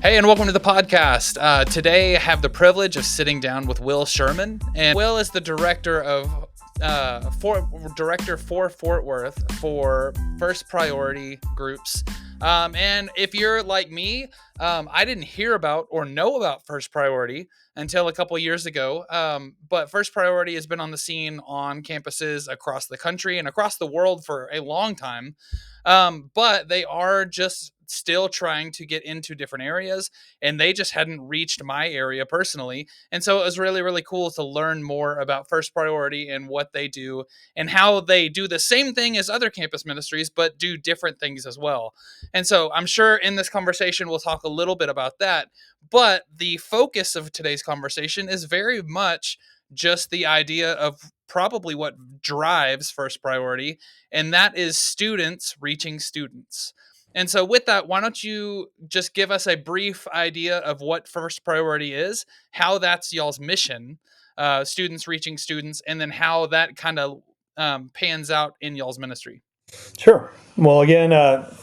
Hey, and welcome to the podcast. Today, I have the privilege of sitting down with Will Sherman, and Will is the director for Fort Worth for First Priority Groups. And if you're like me, I didn't hear about or know about First Priority until a couple years ago. But First Priority has been on the scene on campuses across the country and across the world for a long time. But they are just still trying to get into different areas, and they just hadn't reached my area personally. And so it was really, really cool to learn more about First Priority and what they do and how they do the same thing as other campus ministries, but do different things as well. And so I'm sure in this conversation, we'll talk a little bit about that. But the focus of today's conversation is very much just the idea of probably what drives First Priority, and that is students reaching students. And so, with that, why don't you just give us a brief idea of what First Priority is, how that's y'all's mission, students reaching students, and then how that kind of pans out in y'all's ministry? Sure. Well, again,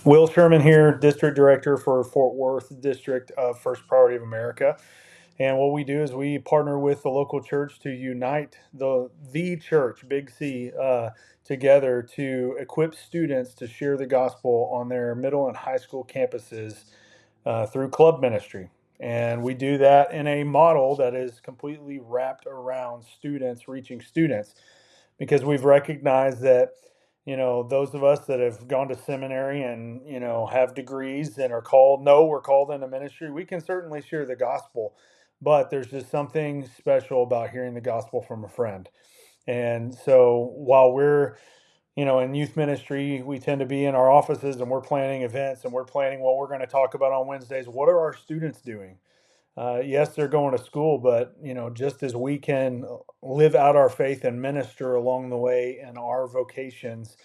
Will Sherman here, District Director for Fort Worth District of First Priority of America. And what we do is we partner with the local church to unite the church, Big C, together to equip students to share the gospel on their middle and high school campuses through club ministry. And we do that in a model that is completely wrapped around students reaching students because we've recognized that those of us that have gone to seminary and have degrees and are called know we're called into ministry, we can certainly share the gospel, but there's just something special about hearing the gospel from a friend. And so while we're in youth ministry, we tend to be in our offices and we're planning events and we're planning what we're going to talk about on Wednesdays. What are our students doing? Yes, they're going to school, but just as we can live out our faith and minister along the way in our vocations,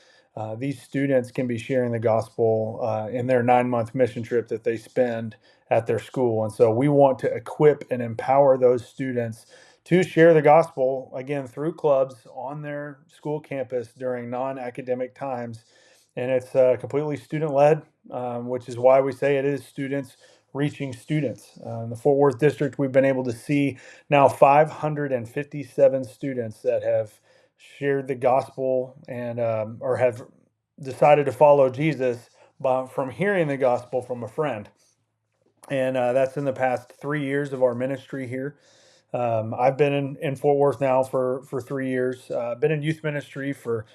these students can be sharing the gospel in their 9-month mission trip that they spend at their school. And so we want to equip and empower those students to share the gospel again through clubs on their school campus during non-academic times. And it's completely student led, which is why we say it is students reaching students. In the Fort Worth district, we've been able to see now 557 students that have shared the gospel and or have decided to follow Jesus from hearing the gospel from a friend. And that's in the past 3 years of our ministry here. I've been in Fort Worth now for 3 years. Been in youth ministry for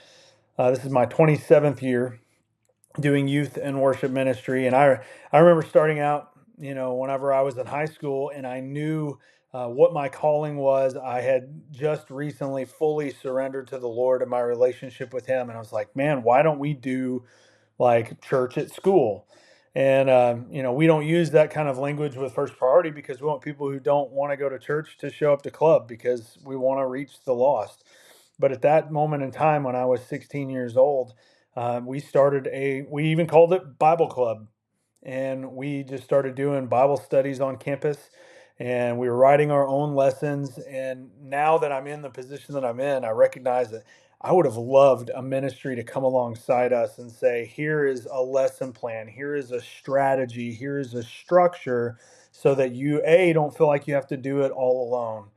this is my 27th year doing youth and worship ministry. And I remember starting out, whenever I was in high school and I knew what my calling was. I had just recently fully surrendered to the Lord and my relationship with Him. And I was like, man, why don't we do like church at school? And, we don't use that kind of language with First Priority because we want people who don't want to go to church to show up to club because we want to reach the lost. But at that moment in time, when I was 16 years old, we even called it Bible Club. And we just started doing Bible studies on campus. And we were writing our own lessons. And now that I'm in the position that I'm in, I recognize that I would have loved a ministry to come alongside us and say, here is a lesson plan, here is a strategy, here is a structure so that you, A, don't feel like you have to do it all alone.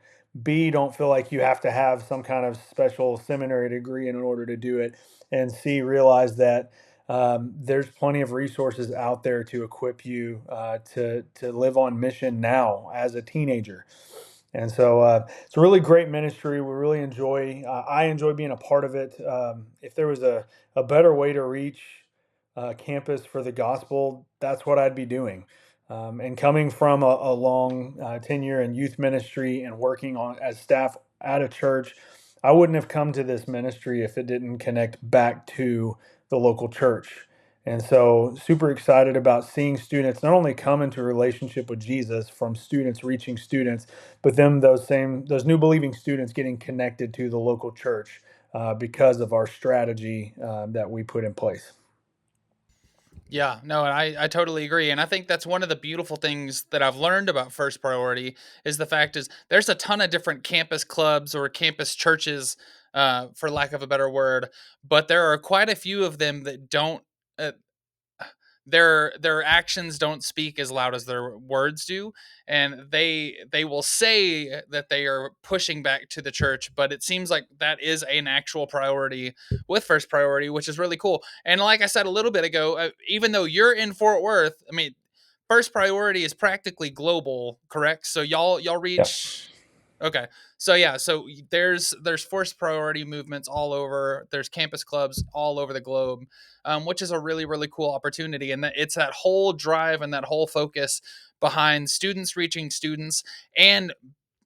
B, don't feel like you have to have some kind of special seminary degree in order to do it. And C, realize that there's plenty of resources out there to equip you to live on mission now as a teenager. And so it's a really great ministry. We really enjoy. I enjoy being a part of it. If there was a better way to reach campus for the gospel, that's what I'd be doing. And coming from a long tenure in youth ministry and working on as staff at a church, I wouldn't have come to this ministry if it didn't connect back to the local church. And so, super excited about seeing students not only come into a relationship with Jesus from students reaching students, but then those new believing students getting connected to the local church because of our strategy that we put in place. Yeah, no, and I totally agree. And I think that's one of the beautiful things that I've learned about First Priority is the fact is there's a ton of different campus clubs or campus churches, for lack of a better word, but there are quite a few of them that don't. Uh, their actions don't speak as loud as their words do, and they will say that they are pushing back to the church, but it seems like that is an actual priority with First Priority, which is really cool. And like I said a little bit ago, even though you're in Fort Worth, I mean, First Priority is practically global, correct? So y'all Yeah. reach. Okay. So yeah, so there's First Priority movements all over. There's campus clubs all over the globe, which is a really really cool opportunity. And that it's that whole drive and that whole focus behind students reaching students, and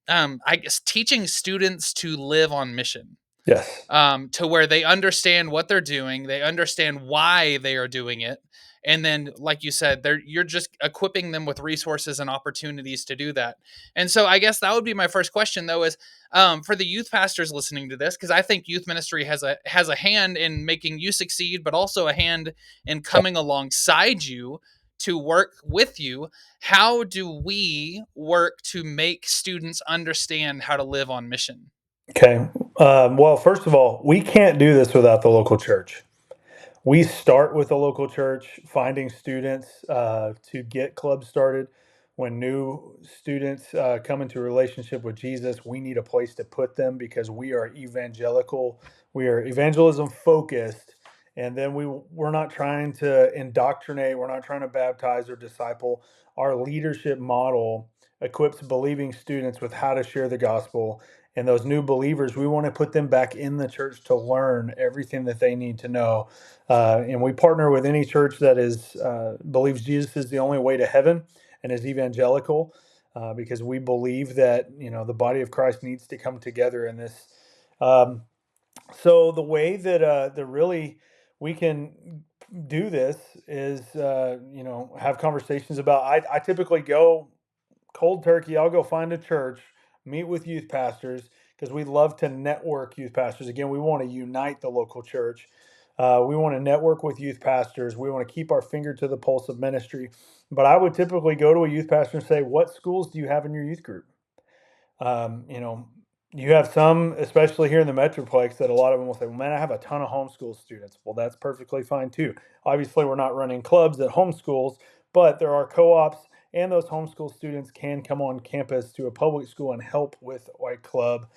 I guess teaching students to live on mission, Yes. to where they understand what they're doing, they understand why they are doing it, and then, like you said, you're just equipping them with resources and opportunities to do that. And so, I guess that would be my first question, though, is for the youth pastors listening to this, because I think youth ministry has a hand in making you succeed, but also a hand in coming alongside you to work with you. How do we work to make students understand how to live on mission? Okay. Well, first of all, we can't do this without the local church. We start with a local church, finding students to get clubs started. When new students come into a relationship with Jesus, we need a place to put them because we are evangelical. We are evangelism focused. And then we're not trying to indoctrinate, we're not trying to baptize or disciple. Our leadership model equips believing students with how to share the gospel. And those new believers, we want to put them back in the church to learn everything that they need to know, and we partner with any church that is believes Jesus is the only way to heaven and is evangelical, because we believe that the body of Christ needs to come together in this. Um, so the way that really we can do this is have conversations about. I typically go cold turkey. I'll go find a church, meet with youth pastors because we love to network youth pastors. Again, we want to unite the local church. We want to network with youth pastors. We want to keep our finger to the pulse of ministry. But I would typically go to a youth pastor and say, "What schools do you have in your youth group?" Um, you know, you have some, especially here in the Metroplex, that a lot of them will say, well, man, I have a ton of homeschool students. Well, that's perfectly fine too. Obviously, we're not running clubs at homeschools, but there are co ops, and those homeschool students can come on campus to a public school and help with a club.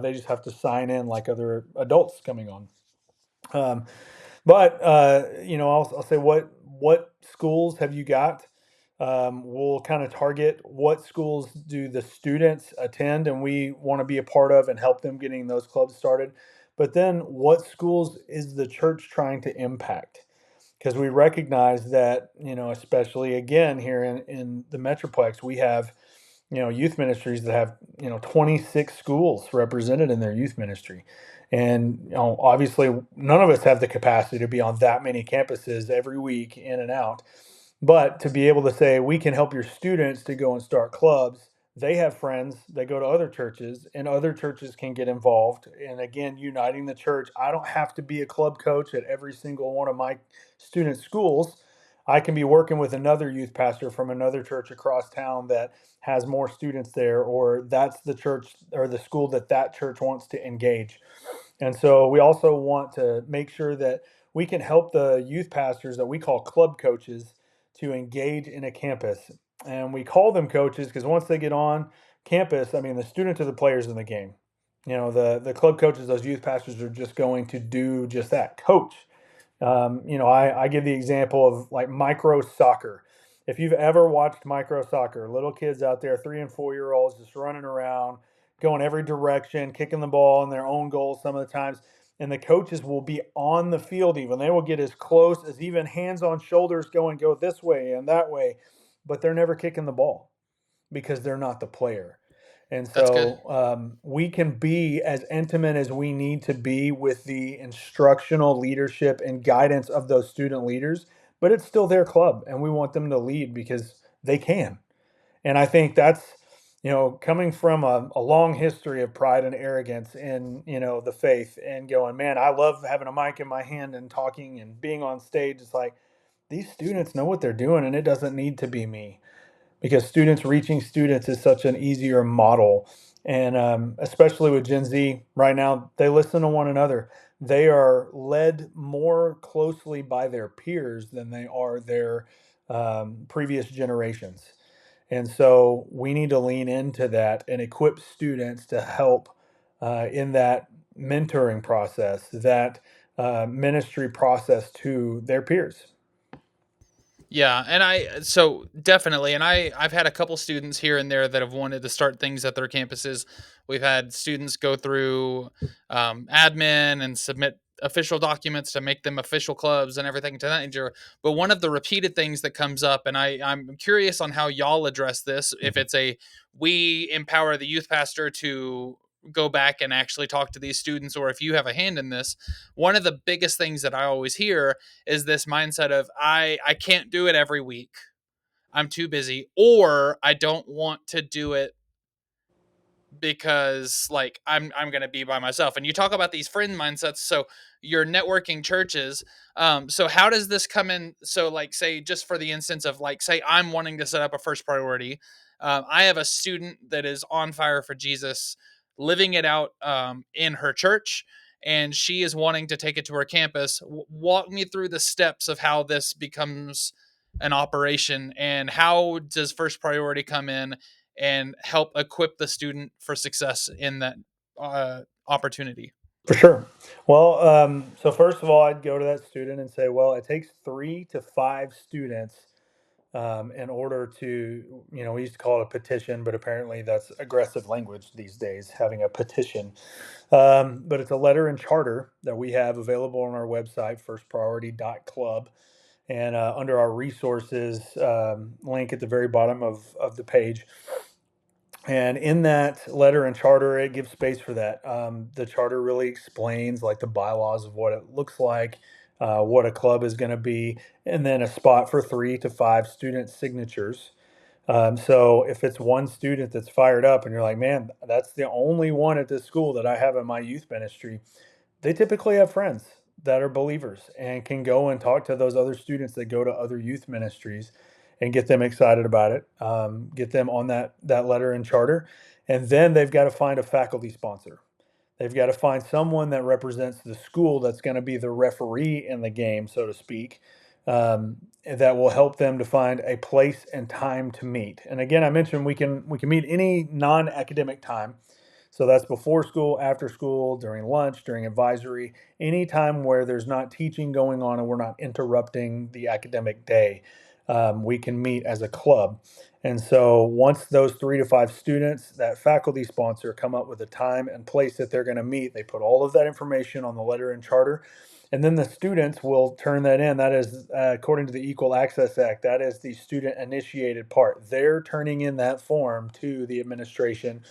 They just have to sign in like other adults coming on. Um, but I'll say what schools have you got? We'll kind of target what schools do the students attend, and we want to be a part of and help them getting those clubs started. But then, what schools is the church trying to impact? Because we recognize that especially again here in the Metroplex, we have youth ministries that have 26 schools represented in their youth ministry, and obviously none of us have the capacity to be on that many campuses every week in and out, but to be able to say we can help your students to go and start clubs. They have friends, they go to other churches, and other churches can get involved, and again uniting the church. I don't have to be a club coach at every single one of my student schools. I can be working with another youth pastor from another church across town that has more students there, or that's the church or the school that church wants to engage. And so we also want to make sure that we can help the youth pastors that we call club coaches to engage in a campus. And we call them coaches because once they get on campus, I mean, the students are the players in the game. The club coaches, those youth pastors are just going to do just that, coach. I give the example of like micro soccer. If you've ever watched micro soccer, little kids out there, 3 and 4 year olds just running around, going every direction, kicking the ball in their own goals some of the times. And the coaches will be on the field even. They will get as close as even hands on shoulders going, go this way and that way, but they're never kicking the ball because they're not the player. And That's good. so we can be as intimate as we need to be with the instructional leadership and guidance of those student leaders, but it's still their club, and we want them to lead because they can. And I think that's, coming from a long history of pride and arrogance in, the faith and going, man, I love having a mic in my hand and talking and being on stage. It's like these students know what they're doing, and it doesn't need to be me. because students reaching students is such an easier model. And especially with Gen Z right now, they listen to one another. They are led more closely by their peers than they are their previous generations. And so we need to lean into that and equip students to help in that mentoring process, that ministry process to their peers. Yeah, and I so definitely, and I've had a couple students here and there that have wanted to start things at their campuses. We've had students go through admin and submit official documents to make them official clubs and everything to that nature. But one of the repeated things that comes up, and I'm curious on how y'all address this, if Mhm. it's a we empower the youth pastor to go back and actually talk to these students, or if you have a hand in this. One of the biggest things that I always hear is this mindset of I can't do it every week. I'm too busy, or I don't want to do it because like I'm gonna be by myself. And you talk about these friend mindsets. So your networking churches. So how does this come in? So like say just for the instance of like say I'm wanting to set up a first priority. I have a student that is on fire for Jesus, living it out in her church. And she is wanting to take it to her campus. Walk me through the steps of how this becomes an operation, and how does first priority come in and help equip the student for success in that opportunity. For sure. Well, so first of all, I'd go to that student and say, well, it takes 3 to 5 students in order to, we used to call it a petition, but apparently that's aggressive language these days, having a petition. But it's a letter and charter that we have available on our website, firstpriority.club. And under our resources link at the very bottom of the page. And in that letter and charter, it gives space for that. The charter really explains like the bylaws of what it looks like, what a club is going to be, and then a spot for 3 to 5 student signatures. So if it's one student that's fired up and you're like, man, that's the only one at this school that I have in my youth ministry, they typically have friends that are believers and can go and talk to those other students that go to other youth ministries and get them excited about it, get them on that letter and charter, and then they've got to find a faculty sponsor. They've got to find someone that represents the school that's going to be the referee in the game, so to speak, that will help them to find a place and time to meet. And again, I mentioned we can meet any non-academic time. So that's before school, after school, during lunch, during advisory, any time where there's not teaching going on and we're not interrupting the academic day, we can meet as a club. And so once those 3 to 5 students, that faculty sponsor, come up with a time and place that they're going to meet, they put all of that information on the letter and charter. And then the students will turn that in. That is, according to the Equal Access Act, that is the student initiated part. They're turning in that form to the administration,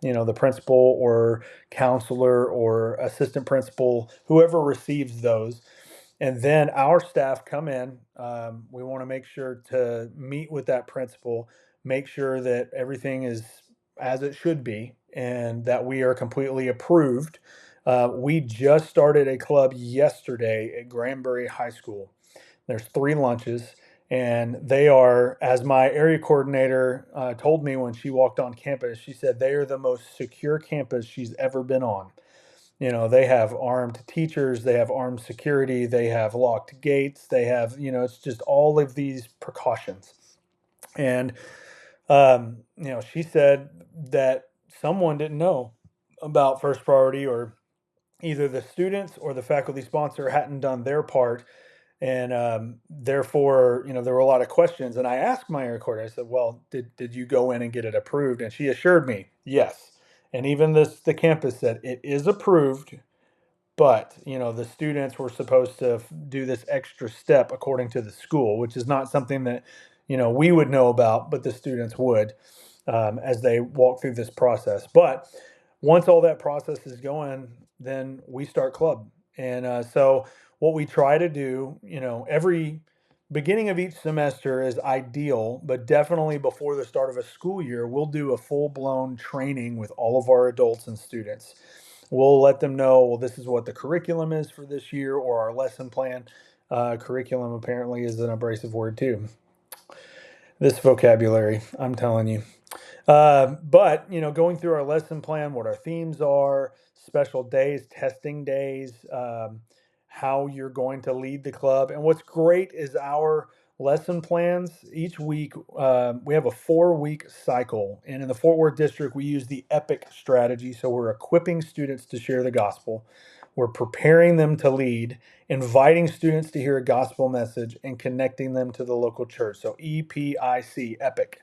the principal or counselor or assistant principal, whoever receives those. And then our staff come in. We want to make sure to meet with that principal, make sure that everything is as it should be, and that we are completely approved. We just started a club yesterday at Granbury High School. There's 3 lunches, and they are, as my area coordinator told me when she walked on campus, she said they are the most secure campus she's ever been on. They have armed teachers, they have armed security, they have locked gates, they have, it's just all of these precautions. And, she said that someone didn't know about first priority, or either the students or the faculty sponsor hadn't done their part. And therefore, there were a lot of questions. And I asked my recorder, I said, well, did you go in and get it approved? And she assured me, yes. And even the campus said it is approved, but the students were supposed to do this extra step according to the school, which is not something that we would know about, but the students would, as they walk through this process. But once all that process is going, then we start club. And so what we try to do, every beginning of each semester is ideal, but definitely before the start of a school year, we'll do a full blown training with all of our adults and students. We'll let them know, well, this is what the curriculum is for this year, or our lesson plan. Curriculum apparently is an abrasive word too. This vocabulary, I'm telling you. But going through our lesson plan, what our themes are, special days, testing days, how you're going to lead the club, and what's great is our lesson plans. Each week, we have a 4-week cycle, and in the Fort Worth district, we use the EPIC strategy. So we're equipping students to share the gospel. We're preparing them to lead, inviting students to hear a gospel message, and connecting them to the local church. So EPIC, EPIC.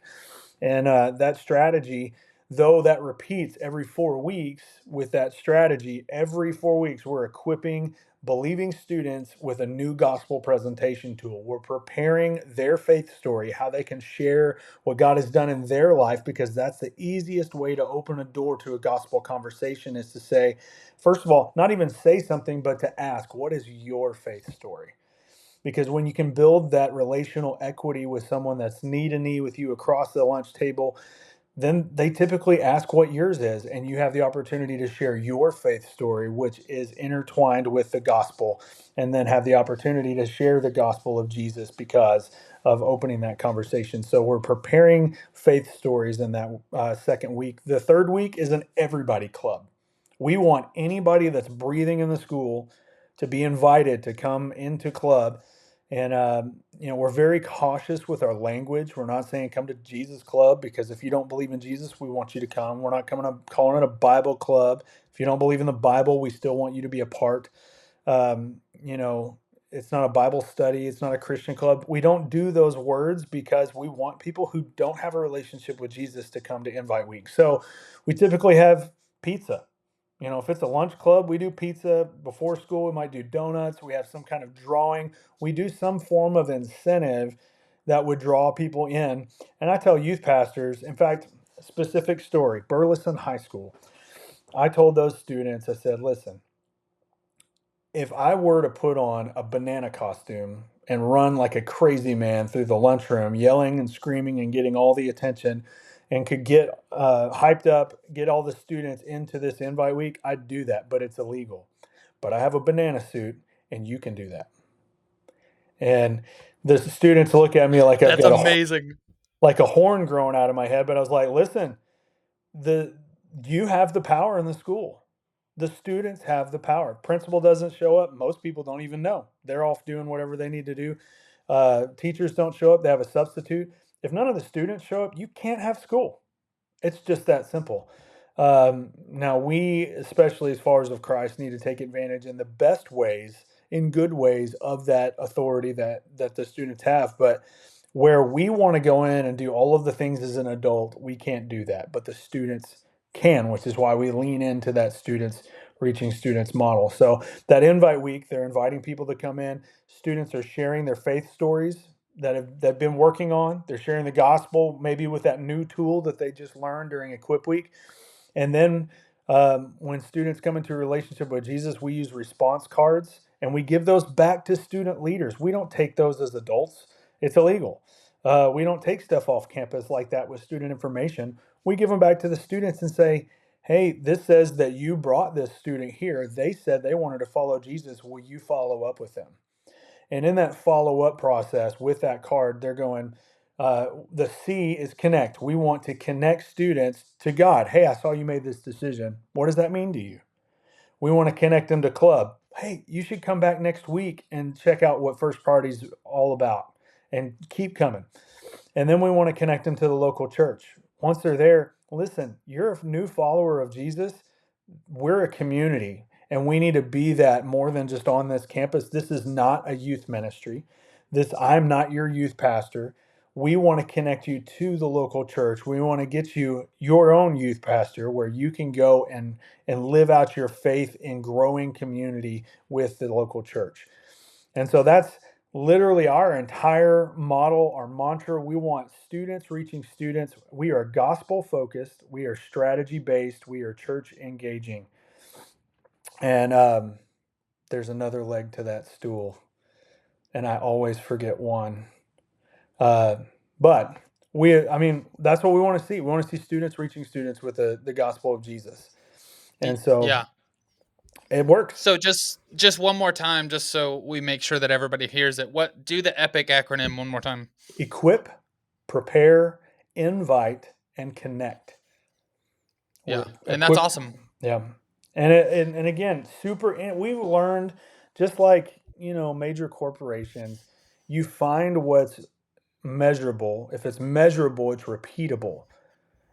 And that strategy, though that repeats every 4 weeks, with that strategy, every 4 weeks, we're equipping believing students with a new gospel presentation tool. We're preparing their faith story, how they can share what God has done in their life, because that's the easiest way to open a door to a gospel conversation is to say, first of all, not even say something, but to ask, what is your faith story? Because when you can build that relational equity with someone that's knee to knee with you across the lunch table, then they typically ask what yours is, and you have the opportunity to share your faith story, which is intertwined with the gospel, and then have the opportunity to share the gospel of Jesus because of opening that conversation. So we're preparing faith stories in that second week. The third week is an everybody club. We want anybody that's breathing in the school to be invited to come into club. And we're very cautious with our language. We're not saying come to Jesus Club, because if you don't believe in Jesus, we want you to come. We're not coming up calling it a Bible club. If you don't believe in the Bible, we still want you to be a part. Um, you know, it's not a Bible study. It's not a Christian club. We don't do those words because we want people who don't have a relationship with Jesus to come to Invite Week. So we typically have pizza. If it's a lunch club, we do pizza. Before school, we might do donuts. We have some kind of drawing. We do some form of incentive that would draw people in. And I tell youth pastors, in fact, specific story, Burleson High School. I told those students, I said, listen, if I were to put on a banana costume and run like a crazy man through the lunchroom, yelling and screaming and getting all the attention, and could get hyped up, get all the students into this invite week, I'd do that, but it's illegal. But I have a banana suit, and you can do that. And the students look at me like I've That's got amazing. like a horn growing out of my head. But I was like, listen, the you have the power in the school. The students have the power. Principal doesn't show up. Most people don't even know. They're off doing whatever they need to do. Teachers don't show up. They have a substitute. If none of the students show up, you can't have school. It's just that simple. Now, we, especially as followers of Christ, need to take advantage in the best ways, in good ways, of that authority that the students have. But where we want to go in and do all of the things as an adult, we can't do that. But the students can, which is why we lean into that students reaching students model. So that invite week, they're inviting people to come in. Students are sharing their faith stories that they've been working on. They're sharing the gospel, maybe with that new tool that they just learned during Equip Week. And then when students come into a relationship with Jesus, we use response cards and we give those back to student leaders. We don't take those as adults, it's illegal. We don't take stuff off campus like that with student information. We give them back to the students and say, hey, this says that you brought this student here. They said they wanted to follow Jesus. Will you follow up with them? And in that follow up process with that card, they're going, the C is connect. We want to connect students to God. Hey, I saw you made this decision. What does that mean to you? We want to connect them to club. Hey, you should come back next week and check out what First Party is all about, and keep coming. And then we want to connect them to the local church. Once they're there, listen, you're a new follower of Jesus. We're a community, and we need to be that more than just on this campus. This is not a youth ministry. I'm not your youth pastor. We want to connect you to the local church. We want to get you your own youth pastor where you can go and live out your faith in growing community with the local church. And so that's literally our entire model, our mantra. We want students reaching students. We are gospel focused. We are strategy based. We are church engaging. And there's another leg to that stool. And I always forget one. Uh, but that's what we want to see. We want to see students reaching students with the gospel of Jesus. And so Yeah. it works. So just one more time, just so we make sure that everybody hears it. What do the EPIC acronym one more time? Equip, prepare, invite, and connect. Yeah, We're and that's equipped. awesome. Yeah. And again, we've learned, just like, major corporations, you find what's measurable. If it's measurable, it's repeatable.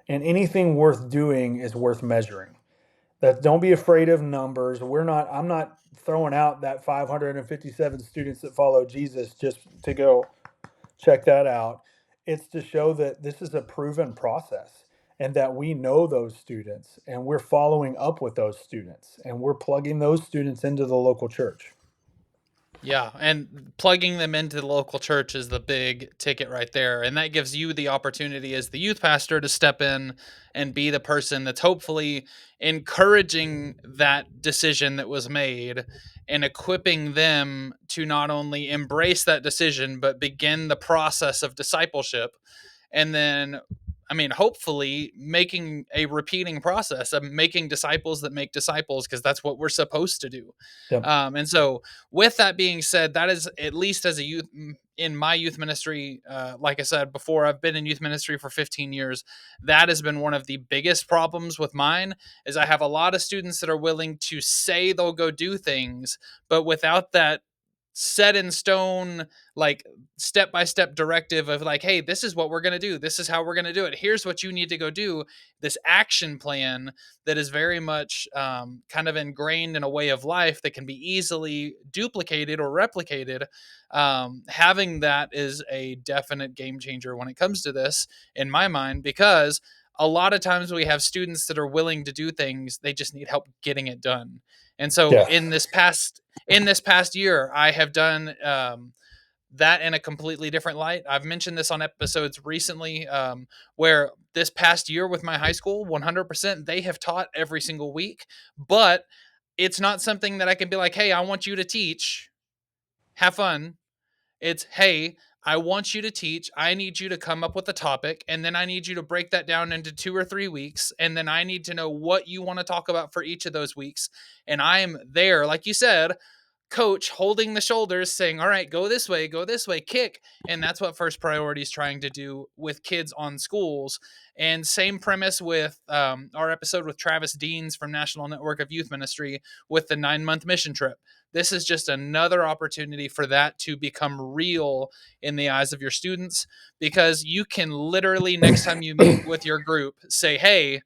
And anything worth doing is worth measuring. That Don't be afraid of numbers. I'm not throwing out that 557 students that follow Jesus just to go check that out. It's to show that this is a proven process and that we know those students and we're following up with those students and we're plugging those students into the local church. Yeah, and plugging them into the local church is the big ticket right there. And that gives you the opportunity as the youth pastor to step in and be the person that's hopefully encouraging that decision that was made and equipping them to not only embrace that decision, but begin the process of discipleship. And then, I mean, hopefully making a repeating process of making disciples that make disciples, because that's what we're supposed to do. Yep. And so, with that being said, that is, at least as a youth in my youth ministry, like I said before, I've been in youth ministry for 15 years. That has been one of the biggest problems with mine. Is I have a lot of students that are willing to say they'll go do things, but without that set in stone, like, step by step directive of, like, hey, this is what we're going to do, this is how we're going to do it, here's what you need to go do, this action plan that is very much kind of ingrained in a way of life that can be easily duplicated or replicated. Having that is a definite game changer when it comes to this, in my mind, because a lot of times we have students that are willing to do things, they just need help getting it done. And so Yeah. in this past year, I have done that in a completely different light. I've mentioned this on episodes recently, where this past year with my high school, 100%, they have taught every single week, but it's not something that I can be like, hey, I want you to teach, have fun. It's, hey, I want you to teach. I need you to come up with a topic, and then I need you to break that down into 2 or 3 weeks. And then I need to know what you want to talk about for each of those weeks. And I am there, like you said, coach holding the shoulders, saying, all right, go this way, kick. And that's what First Priority is trying to do with kids on schools. And same premise with our episode with Travis Deans from National Network of Youth Ministry with the 9-month mission trip. This is just another opportunity for that to become real in the eyes of your students, because you can literally, next time you meet with your group, say, hey,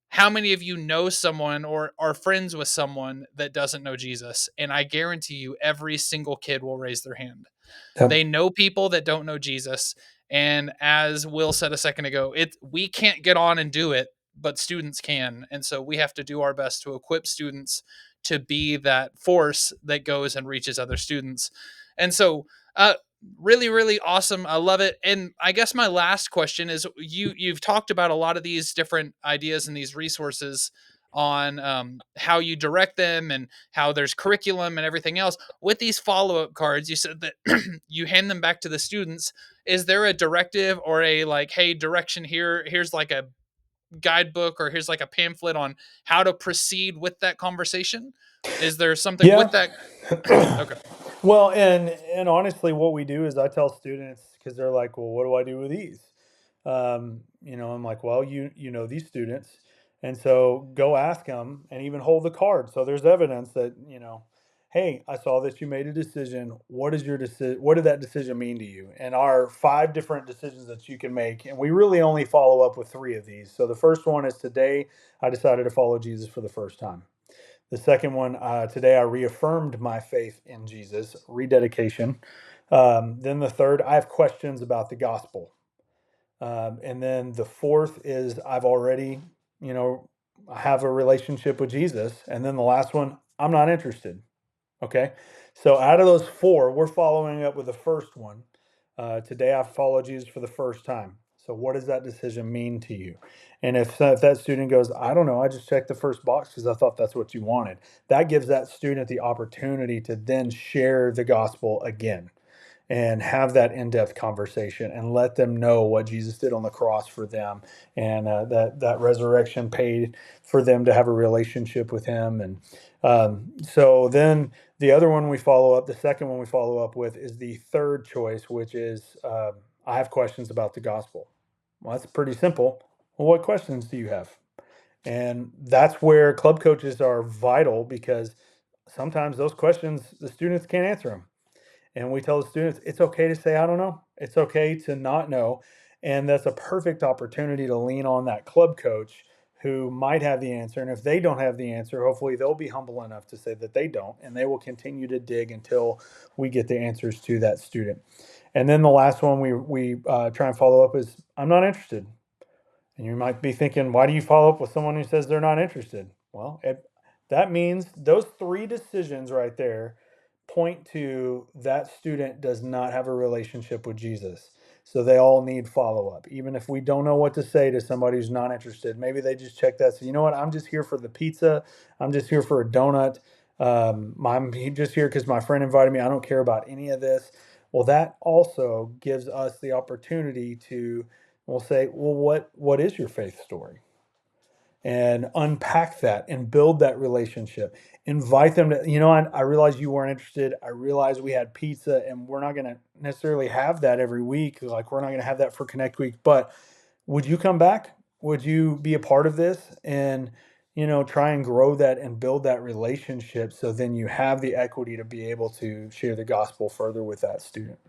how many of you know someone or are friends with someone that doesn't know Jesus? And I guarantee you, every single kid will raise their hand. Yep. They know people that don't know Jesus. And as Will said a second ago, we can't get on and do it, but students can. And so we have to do our best to equip students to be that force that goes and reaches other students. And so, really, really awesome. I love it. And I guess my last question is, you've talked about a lot of these different ideas and these resources on how you direct them and how there's curriculum and everything else. With these follow-up cards, you said that you hand them back to the students. Is there a directive or a, like, hey, direction here, here's like a guidebook, or here's like a pamphlet on how to proceed with that conversation? Is there something with Yeah. that? Okay. Well, and honestly, what we do is I tell students, because they're like, well, what do I do with these? I'm like, well, you know these students, and so go ask them, and even hold the card so there's evidence that, hey, I saw that you made a decision. What is your decision? What did that decision mean to you? And our 5 different decisions that you can make, and we really only follow up with 3 of these. So the first one is, today I decided to follow Jesus for the first time. The second one, today I reaffirmed my faith in Jesus, rededication. Then the third, I have questions about the gospel. And then the fourth is, I've already, you know, have a relationship with Jesus. And then the last one, I'm not interested. Okay. So out of those 4, we're following up with the first one. Today I follow Jesus for the first time. So what does that decision mean to you? And if that student goes, I don't know, I just checked the first box because I thought that's what you wanted, that gives that student the opportunity to then share the gospel again and have that in-depth conversation and let them know what Jesus did on the cross for them, and that resurrection paid for them to have a relationship with him. And so then the second one we follow up with is the third choice, which is, I have questions about the gospel. Well, that's pretty simple. Well, what questions do you have? And that's where club coaches are vital, because sometimes those questions the students can't answer them. And we tell the students it's okay to say, I don't know. It's okay to not know. And that's a perfect opportunity to lean on that club coach who might have the answer. And if they don't have the answer, hopefully they'll be humble enough to say that they don't. And they will continue to dig until we get the answers to that student. And then the last one we try and follow up is, I'm not interested. And you might be thinking, why do you follow up with someone who says they're not interested? Well, that means those three decisions right there point to that student does not have a relationship with Jesus. So they all need follow up. Even if we don't know what to say to somebody who's not interested, maybe they just check that. So, you know what? I'm just here for the pizza. I'm just here for a donut. I'm just here because my friend invited me. I don't care about any of this. Well, that also gives us the opportunity to, we'll say, well, what is your faith story? And unpack that and build that relationship. Invite them to, I realize you weren't interested. I realize we had pizza and we're not going to necessarily have that every week. Like, we're not going to have that for Connect Week, but would you come back? Would you be a part of this? And, try and grow that and build that relationship. So then you have the equity to be able to share the gospel further with that student.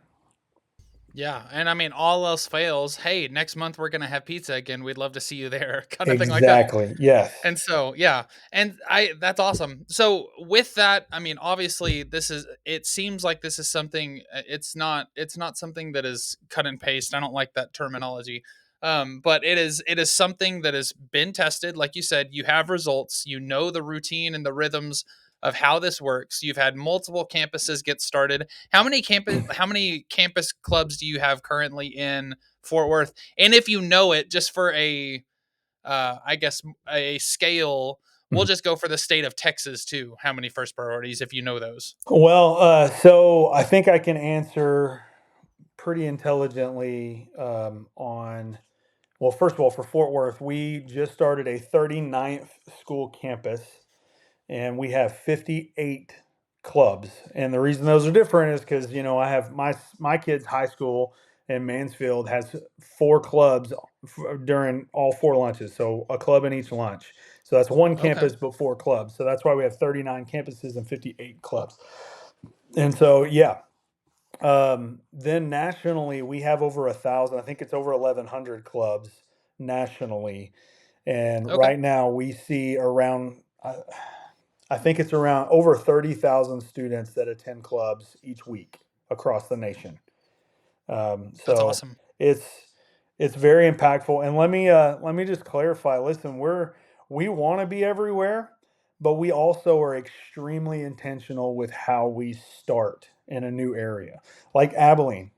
Yeah, and I mean, all else fails, hey, next month we're gonna have pizza again. We'd love to see you there, kind of thing like that. Exactly. Yes. And so, yeah, and I that's awesome. So with that, I mean, obviously, this is. It seems like this is something. It's not something that is cut and paste. I don't like that terminology. But it is something that has been tested. Like you said, you have results. You know the routine and the rhythms of how this works. You've had multiple campuses get started. How many campus clubs do you have currently in Fort Worth? And if you know it, just for a I guess a scale, we'll just go for the state of Texas too. How many first priorities, if you know those? Well, so I think I can answer pretty intelligently on. Well, first of all, for Fort Worth, we just started a 39th school campus, and we have 58 clubs. And the reason those are different is because I have my kids' high school in Mansfield has four clubs during all four lunches, so a club in each lunch. So that's one Okay. campus but four clubs. So that's why we have 39 campuses and 58 clubs. And so, yeah. Then nationally, we have over 1,000. I think it's over 1,100 clubs nationally. And Okay. right now, we see around, I think it's around over 30,000 students that attend clubs each week across the nation. That's So awesome. it's it's very impactful. And let me just clarify. Listen, we want to be everywhere, but we also are extremely intentional with how we start in a new area, like Abilene.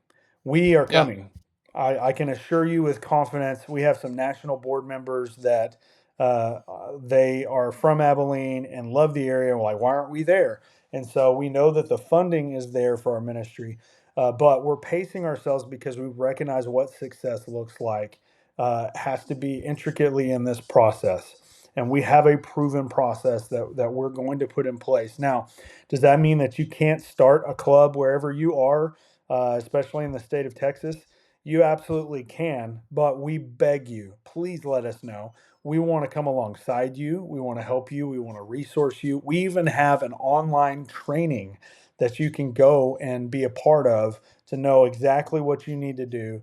We are Yeah. coming. I can assure you with confidence. We have some national board members that they are from Abilene and love the area. We're like, why aren't we there? And so we know that the funding is there for our ministry, but we're pacing ourselves because we recognize what success looks like has to be intricately in this process. And we have a proven process that we're going to put in place. Now, does that mean that you can't start a club wherever you are, especially in the state of Texas? You absolutely can, but we beg you, please let us know. We want to come alongside you. We want to help you. We want to resource you. We even have an online training that you can go and be a part of to know exactly what you need to do.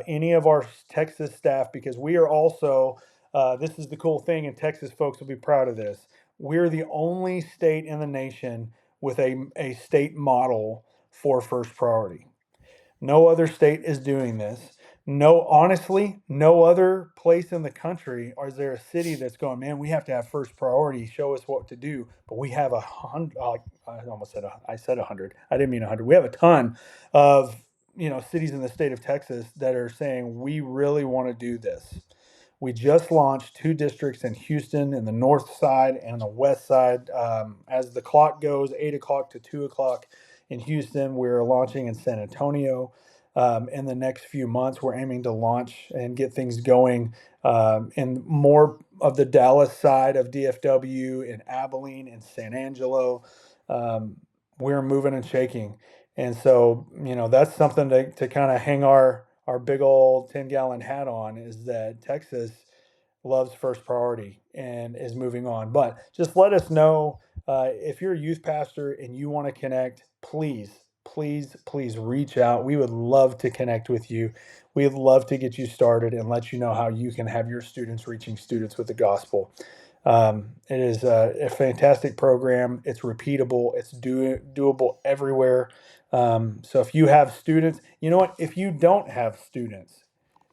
Any of our Texas staff, because we are also, this is the cool thing, and Texas folks will be proud of this. We're the only state in the nation with a state model for first priority. No other state is doing this. No, honestly, no other place in the country or is there a city that's going, man, we have to have first priority. Show us what to do. But we have 100. I almost said I said 100. I didn't mean 100. We have a ton of cities in the state of Texas that are saying we really want to do this. We just launched two districts in Houston in the north side and the west side. As the clock goes, 8 o'clock to 2 o'clock in Houston, we're launching in San Antonio. In the next few months, we're aiming to launch and get things going in more of the Dallas side of DFW, in Abilene, in San Angelo. Um, we're moving and shaking. And so, that's something to kind of hang our big old 10-gallon hat on is that Texas loves first priority and is moving on. But just let us know if you're a youth pastor and you want to connect, please, please, please reach out. We would love to connect with you. We'd love to get you started and let you know how you can have your students reaching students with the gospel. It is a fantastic program. It's repeatable. It's doable everywhere. So if you have students, you know what? If you don't have students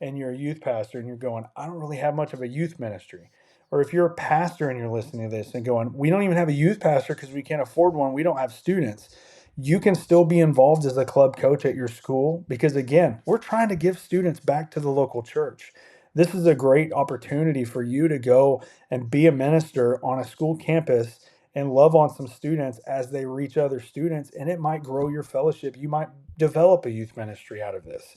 and you're a youth pastor and you're going, I don't really have much of a youth ministry. Or if you're a pastor and you're listening to this and going, we don't even have a youth pastor because we can't afford one. We don't have students. You can still be involved as a club coach at your school because, again, we're trying to give students back to the local church. This is a great opportunity for you to go and be a minister on a school campus and love on some students as they reach other students, and it might grow your fellowship. You might develop a youth ministry out of this.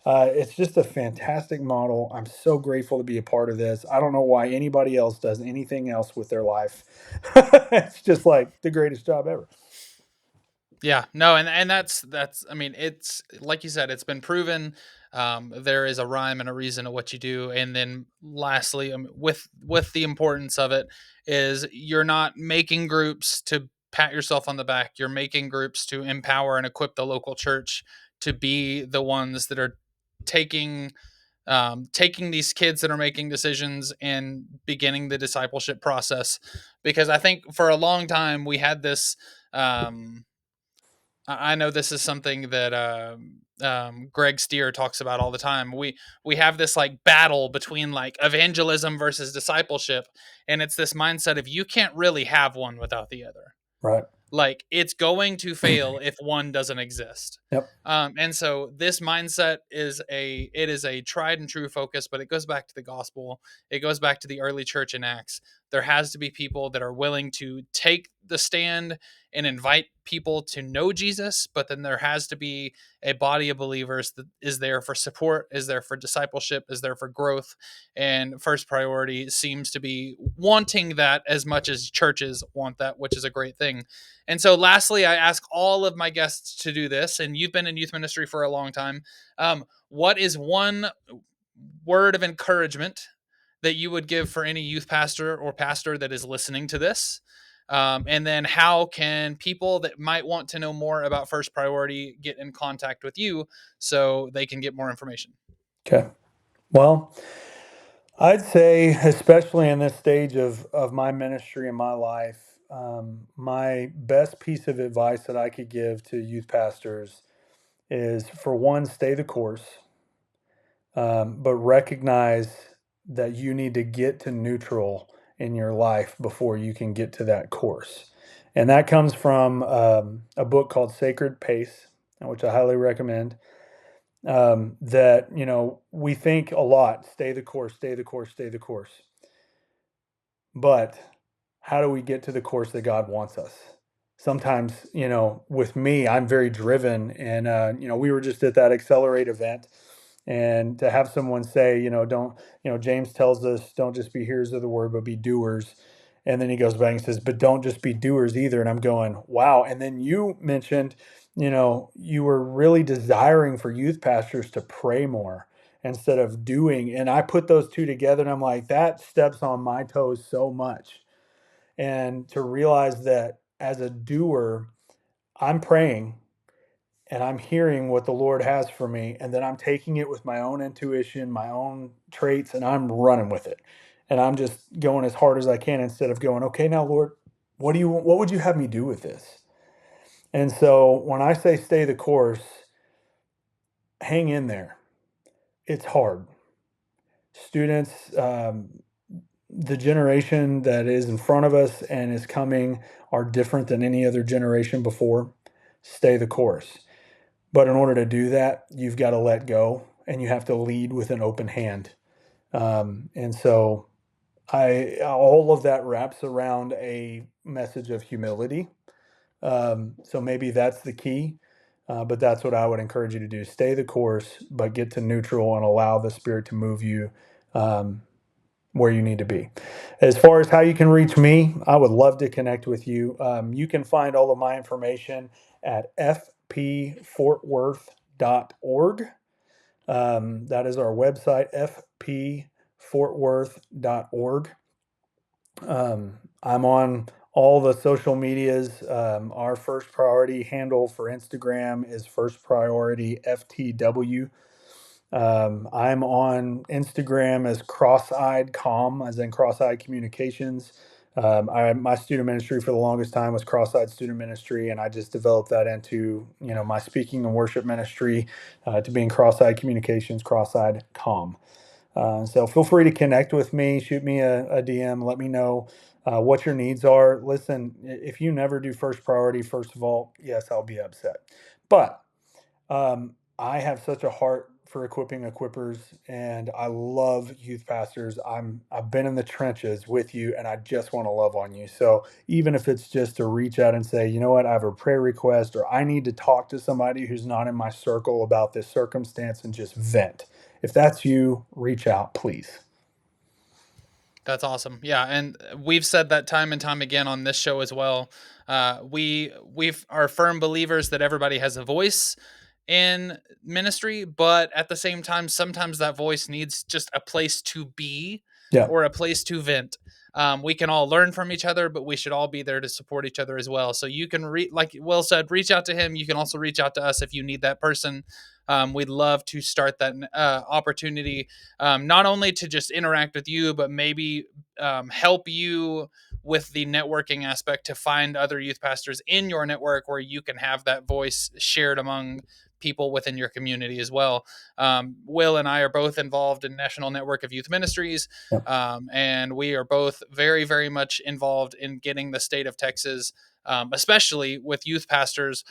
It's just a fantastic model. I'm so grateful to be a part of this. I don't know why anybody else does anything else with their life. It's just like the greatest job ever. Yeah, no, and that's I mean, it's like you said, it's been proven. There is a rhyme and a reason to what you do, and then lastly, with the importance of it is you're not making groups to pat yourself on the back. You're making groups to empower and equip the local church to be the ones that are taking taking these kids that are making decisions and beginning the discipleship process. Because I think for a long time we had this. I know this is something that Greg Steer talks about all the time. We have this like battle between like evangelism versus discipleship, and it's this mindset of you can't really have one without the other. Right. Like it's going to fail if one doesn't exist. Yep. And so this mindset is a tried and true focus, but it goes back to the gospel. It goes back to the early church in Acts. There has to be people that are willing to take the stand and invite people to know Jesus, but then there has to be a body of believers that is there for support, is there for discipleship, is there for growth. And first priority seems to be wanting that as much as churches want that, which is a great thing. And so, lastly, I ask all of my guests to do this, and you've been in youth ministry for a long time. What is one word of encouragement that you would give for any youth pastor or pastor that is listening to this? And then, how can people that might want to know more about First Priority get in contact with you so they can get more information? Okay. Well, I'd say, especially in this stage of my ministry and my life, my best piece of advice that I could give to youth pastors is, for one, stay the course, but recognize that you need to get to neutral in your life before you can get to that course. And that comes from a book called Sacred Pace, which I highly recommend. That, we think a lot, stay the course, stay the course, stay the course. But how do we get to the course that God wants us? Sometimes, with me, I'm very driven. And, we were just at that Accelerate event. And to have someone say, don't, James tells us, don't just be hearers of the word, but be doers. And then he goes back and says, but don't just be doers either. And I'm going, wow. And then you mentioned, you were really desiring for youth pastors to pray more instead of doing. And I put those two together and I'm like, that steps on my toes so much. And to realize that as a doer, I'm praying and I'm hearing what the Lord has for me, and then I'm taking it with my own intuition, my own traits, and I'm running with it. And I'm just going as hard as I can instead of going, okay, now Lord, what would you have me do with this? And so when I say stay the course, hang in there. It's hard. Students, the generation that is in front of us and is coming are different than any other generation before. Stay the course. But in order to do that, you've got to let go and you have to lead with an open hand. And so all of that wraps around a message of humility. So maybe that's the key. But that's what I would encourage you to do. Stay the course, but get to neutral and allow the Spirit to move you where you need to be. As far as how you can reach me, I would love to connect with you. You can find all of my information at fpfortworth.org. That is our website, fpfortworth.org. I'm on all the social medias. Our first priority handle for Instagram is first priority FTW. I'm on Instagram as cross-eyed comm, as in cross-eyed communications. My student ministry for the longest time was cross-eyed student ministry, and I just developed that into my speaking and worship ministry to being cross-eyed communications, cross-eyed comm. So feel free to connect with me, shoot me a DM, let me know what your needs are. Listen, if you never do first priority, first of all, yes, I'll be upset. But I have such a heart for equipping equippers, and I love youth pastors. I've been in the trenches with you, and I just want to love on you. So even if it's just to reach out and say, you know what, I have a prayer request, or I need to talk to somebody who's not in my circle about this circumstance and just vent. If that's you, reach out, please. That's awesome. Yeah, and we've said that time and time again on this show as well. We are firm believers that everybody has a voice in ministry, but at the same time, sometimes that voice needs just a place to be Yeah. or a place to vent. We can all learn from each other, but we should all be there to support each other as well. So you can like Will said, reach out to him. You can also reach out to us if you need that person. We'd love to start that opportunity, not only to just interact with you, but maybe help you with the networking aspect to find other youth pastors in your network where you can have that voice shared among people within your community as well. Will and I are both involved in National Network of Youth Ministries, Yeah. and we are both very, very much involved in getting the state of Texas, especially with youth pastors,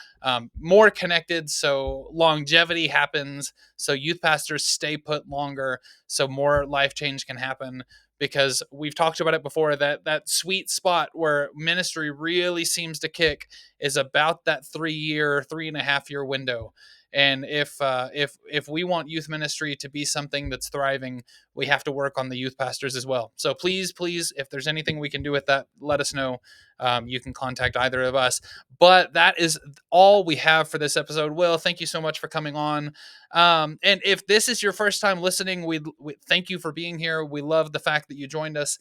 more connected. So longevity happens. So youth pastors stay put longer. So more life change can happen. Because we've talked about it before, that sweet spot where ministry really seems to kick is about that 3 year, 3.5 year window. And if we want youth ministry to be something that's thriving, we have to work on the youth pastors as well. So please, if there's anything we can do with that, let us know. You can contact either of us. But that is all we have for this episode. Will, thank you so much for coming on. And if this is your first time listening, we thank you for being here. We love the fact that you joined us.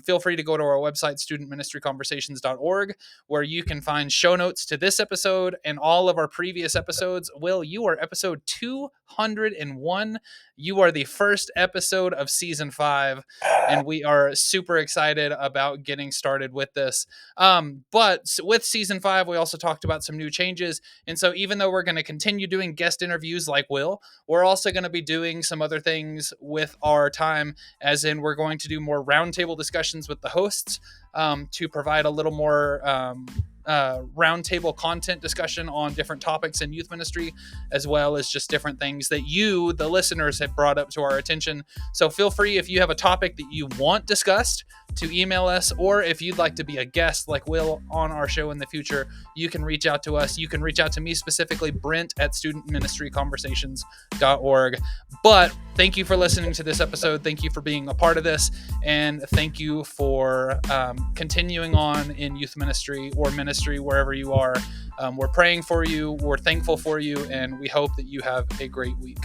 Feel free to go to our website, studentministryconversations.org, where you can find show notes to this episode and all of our previous episodes. Will, you are episode 201. You are the first episode of season 5, and we are super excited about getting started with this. But with season 5, we also talked about some new changes. And so even though we're going to continue doing guest interviews like Will, we're also going to be doing some other things with our time, as in we're going to do more roundtable discussions with the hosts to provide a little more roundtable content discussion on different topics in youth ministry, as well as just different things that you, the listeners, have brought up to our attention. So feel free, if you have a topic that you want discussed, to email us, or if you'd like to be a guest like Will on our show in the future, you can reach out to us. You can reach out to me specifically, Brent at studentministryconversations.org. But thank you for listening to this episode. Thank you for being a part of this. And thank you for continuing on in youth ministry or ministry, wherever you are. We're praying for you. We're thankful for you. And we hope that you have a great week.